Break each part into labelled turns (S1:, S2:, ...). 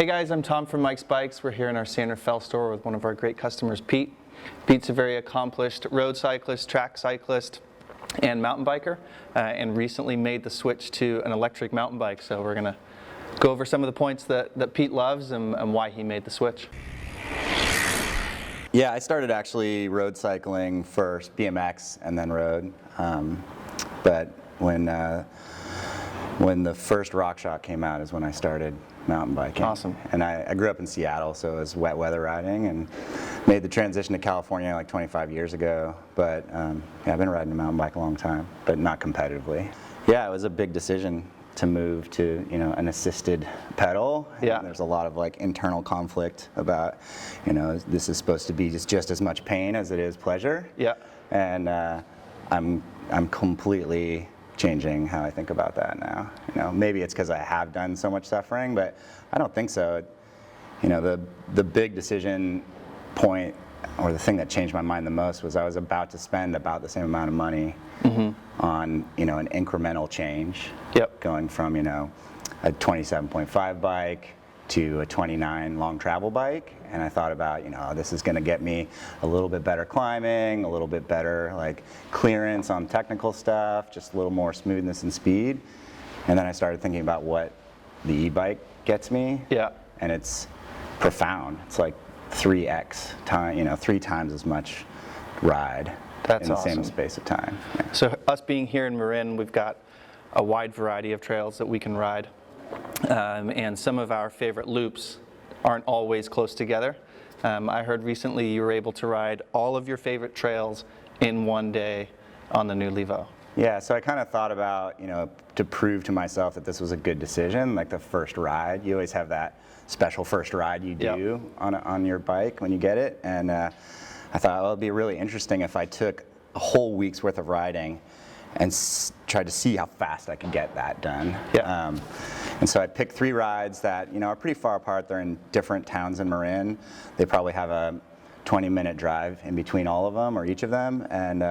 S1: Hey guys, I'm Tom from Mike's Bikes. We're here in our Santa Fe store with one of our great customers, Pete. Pete's a very accomplished road cyclist, track cyclist, and mountain biker, and recently made the switch to an electric mountain bike. So we're gonna go over some of the points that Pete loves and why he made the switch.
S2: Yeah, I started actually road cycling first, BMX, and then road. But when the first RockShox came out is when I started mountain biking.
S1: Awesome.
S2: And I grew up in Seattle, so it was wet weather riding, and made the transition to California like 25 years ago. But yeah, I've been riding a mountain bike a long time, but not competitively. Yeah, it was a big decision to move to, an assisted pedal.
S1: Yeah.
S2: And there's a lot of like internal conflict about, this is supposed to be just as much pain as it is pleasure.
S1: Yeah. And
S2: I'm completely changing how I think about that now. Maybe it's because I have done so much suffering, but I don't think so. The big decision point, or the thing that changed my mind the most, was I was about to spend about the same amount of money on an incremental change.
S1: Yep.
S2: Going from a 27.5 bike to a 29 long travel bike, and I thought about this is going to get me a little bit better climbing, a little bit better like clearance on technical stuff, just a little more smoothness and speed. And then I started thinking about what the e-bike gets me.
S1: Yeah.
S2: And it's profound. It's like 3x time, 3 times as much ride.
S1: That's
S2: in the
S1: awesome.
S2: same space of time. Yeah.
S1: So us being here in Marin, we've got a wide variety of trails that we can ride. And some of our favorite loops aren't always close together. I heard recently you were able to ride all of your favorite trails in one day on the new Levo.
S2: Yeah, so I kind of thought about, to prove to myself that this was a good decision, like the first ride. You always have that special first ride you do on your bike when you get it. And I thought, well, it'd be really interesting if I took a whole week's worth of riding and tried to see how fast I could get that done.
S1: Yeah.
S2: And so I picked 3 rides that are pretty far apart. They're in different towns in Marin. They probably have a 20-minute drive in between all of them, or each of them, and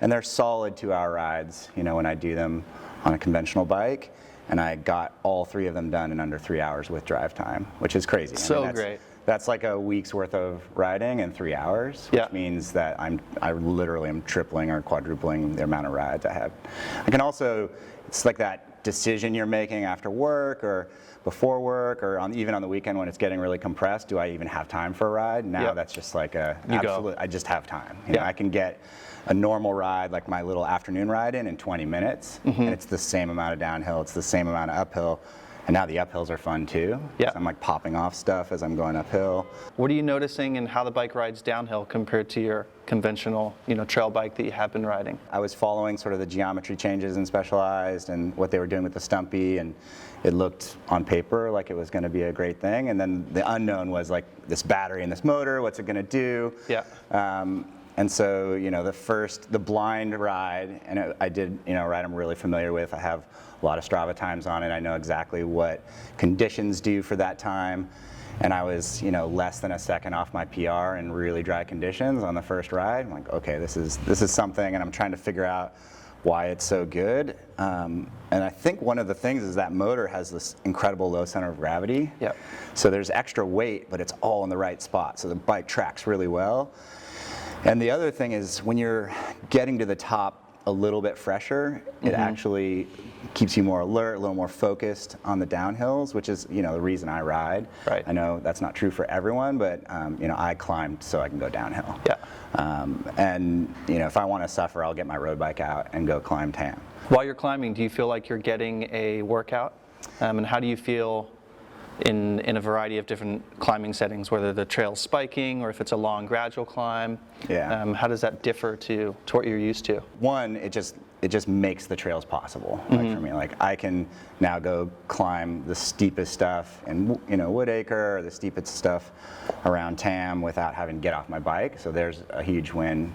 S2: they're solid 2-hour rides. When I do them on a conventional bike, and I got all 3 of them done in under 3 hours with drive time, which is crazy.
S1: So great.
S2: That's like a week's worth of riding in 3 hours, which means that I literally am tripling or quadrupling the amount of rides I have. I can also, it's like that decision you're making after work or before work or even on the weekend when it's getting really compressed. Do I even have time for a ride? Now that's just like I just have time. I can get a normal ride, like my little afternoon ride in 20 minutes, and it's the same amount of downhill, it's the same amount of uphill. And now the uphills are fun too.
S1: Yeah.
S2: So I'm like popping off stuff as I'm going uphill.
S1: What are you noticing in how the bike rides downhill compared to your conventional, trail bike that you have been riding?
S2: I was following sort of the geometry changes in Specialized and what they were doing with the Stumpy, and it looked on paper like it was going to be a great thing. And then the unknown was like this battery and this motor, what's it going to do?
S1: Yeah.
S2: And so, the blind ride, and I did, a ride I'm really familiar with. I have a lot of Strava times on it. I know exactly what conditions do for that time. And I was, less than a second off my PR in really dry conditions on the first ride. I'm like, okay, this is something, and I'm trying to figure out why it's so good. And I think one of the things is that motor has this incredible low center of gravity.
S1: Yep.
S2: So there's extra weight, but it's all in the right spot. So the bike tracks really well. And the other thing is when you're getting to the top a little bit fresher, it actually keeps you more alert, a little more focused on the downhills, which is, the reason I ride.
S1: Right.
S2: I know that's not true for everyone, but, I climbed so I can go downhill.
S1: Yeah.
S2: And, if I want to suffer, I'll get my road bike out and go climb Tam.
S1: While you're climbing, do you feel like you're getting a workout? And how do you feel in a variety of different climbing settings, whether the trail's spiking or if it's a long gradual climb?
S2: Yeah.
S1: How does that differ to what you're used to?
S2: One, it just makes the trails possible. Like for me, like I can now go climb the steepest stuff in Woodacre, or the steepest stuff around Tam without having to get off my bike. So there's a huge win.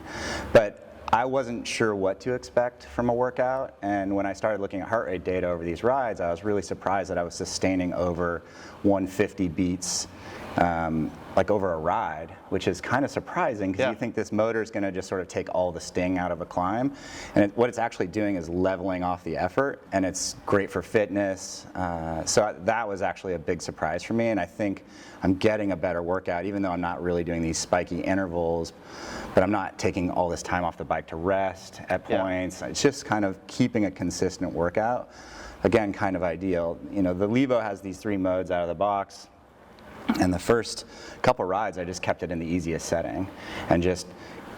S2: But I wasn't sure what to expect from a workout, and when I started looking at heart rate data over these rides, I was really surprised that I was sustaining over 150 beats like over a ride, which is kind of surprising because you think this motor is going to just sort of take all the sting out of a climb, and what it's actually doing is leveling off the effort, and it's great for fitness. So that was actually a big surprise for me, and I think I'm getting a better workout, even though I'm not really doing these spiky intervals, but I'm not taking all this time off the bike to rest at points. It's just kind of keeping a consistent workout. Again, kind of ideal. You know, the Levo has these 3 modes out of the box. And the first couple rides, I just kept it in the easiest setting, and just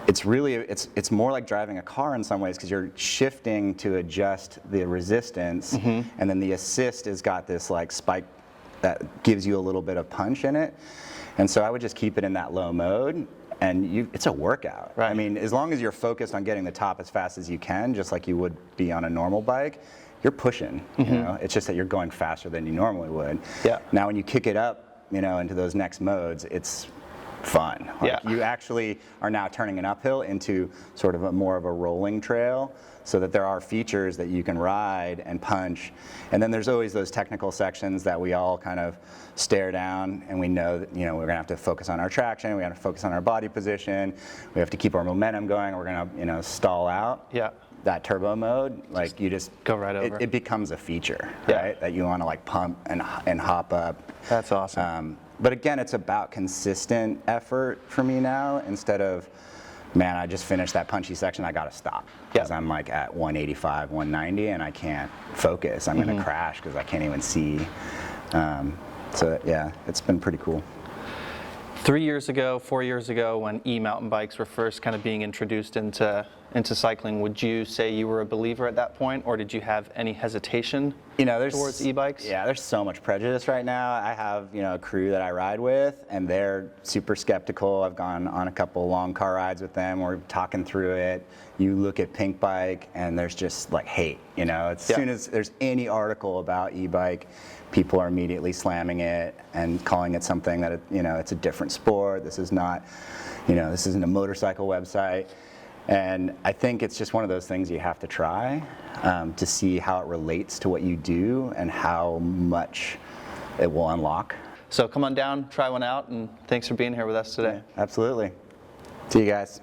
S2: it's more like driving a car in some ways because you're shifting to adjust the resistance, and then the assist has got this like spike that gives you a little bit of punch in it, and so I would just keep it in that low mode, and it's a workout. Right. I mean, as long as you're focused on getting the top as fast as you can, just like you would be on a normal bike, you're pushing. You know, it's just that you're going faster than you normally would. Yeah. Now, when you kick it up, you know, into those next modes, it's fun. Like you actually are now turning an uphill into sort of more of a rolling trail, so that there are features that you can ride and punch. And then there's always those technical sections that we all kind of stare down, and we know that, you know, we're gonna have to focus on our traction, we have to focus on our body position, we have to keep our momentum going, we're gonna, you know, stall out. Yeah. That turbo mode, like you just
S1: go right over.
S2: It becomes a feature, right? That you want to like pump and hop up.
S1: That's awesome.
S2: But again, it's about consistent effort for me now, instead of, man, I just finished that punchy section, I got to stop because I'm like at 185, 190, and I can't focus. I'm going to crash because I can't even see. So yeah, it's been pretty cool.
S1: 3 years ago, 4 years ago, when e-mountain bikes were first kind of being introduced into cycling, would you say you were a believer at that point, or did you have any hesitation towards e-bikes?
S2: Yeah, there's so much prejudice right now. I have, you know, a crew that I ride with, and they're super skeptical. I've gone on a couple long car rides with them. We're talking through it. You look at Pink Bike, and there's just like hate. You know, as soon as there's any article about e-bike, people are immediately slamming it and calling it something that, you know, it's a different sport. This is not, you know, this isn't a motorcycle website. And I think it's just one of those things you have to try to see how it relates to what you do and how much it will unlock.
S1: So come on down, try one out, and thanks for being here with us today.
S2: Yeah, absolutely. See you guys.